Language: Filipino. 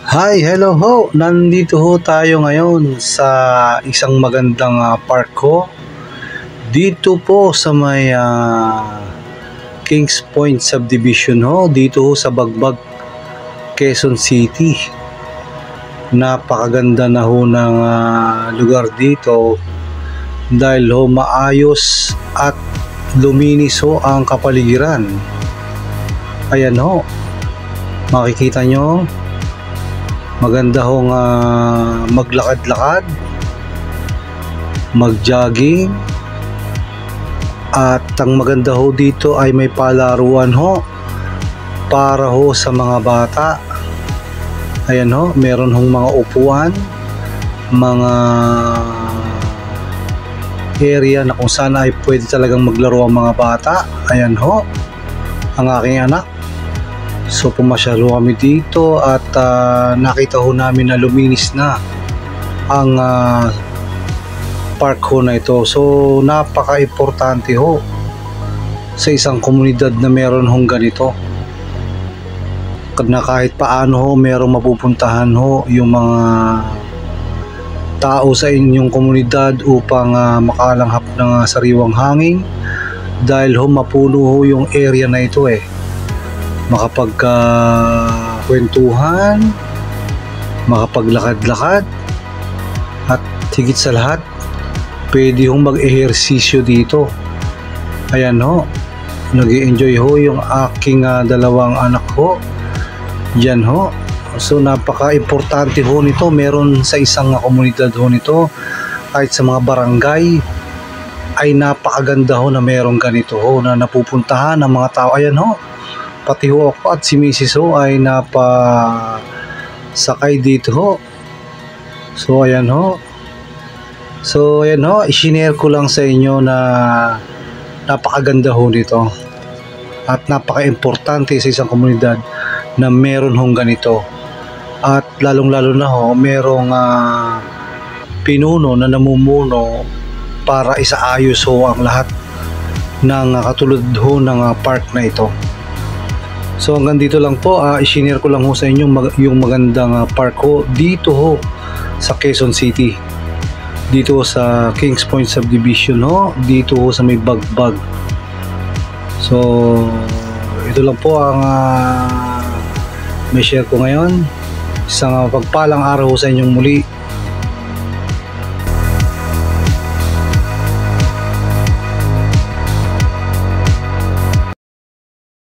Hi, hello ho! Nandito ho tayo ngayon sa isang magandang park ho. Dito po sa may Kings Point Subdivision ho. Dito ho sa Bagbag, Quezon City. Napakaganda na ho ng lugar dito dahil ho maayos at luminis ho ang kapaligiran. Ayan ho, makikita nyo. Maganda hong maglakad-lakad, mag-jogging, at ang maganda ho dito ay may palaruan ho para ho sa mga bata. Ayan ho, meron hong mga upuan, mga area na kung saan ay pwede talagang maglaro ang mga bata. Ayan ho, ang aking anak. So pumasyal ho kami dito at nakita ho namin na luminis na ang park ho na ito. So napaka-importante ho sa isang komunidad na meron hong ganito, na kahit paano ho merong mapupuntahan ho yung mga tao sa inyong komunidad upang makalanghap ng sariwang hangin, dahil ho mapuno ho yung area na ito makapagkwentuhan, makapaglakad-lakad, at higit sa lahat pwede hong mag-ehersisyo dito. Ayan ho, nag-i-enjoy ho yung aking dalawang anak ho dyan ho. So napaka-importante ho nito, meron sa isang komunidad ho nito, kahit sa mga barangay ay napakaganda ho na meron ganito ho na napupuntahan ng mga tao. Ayan ho, pati ho ako at si Mrs. ho ay napasakay dito ho. So ayan ho, i-share ko lang sa inyo na napakaganda ho nito at napaka-importante sa isang komunidad na meron hong ganito. At lalong lalo na ho, merong pinuno na namumuno para isaayos ho ang lahat ng katulad ho ng park na ito. So hanggang dito lang po, i-share ko lang ho sa inyo yung magandang park ho dito ho sa Quezon City, dito sa Kings Point Subdivision ho, dito ho sa may Bagbag. So ito lang po ang may share ko ngayon. Isang pagpalang araw ho sa inyong muli.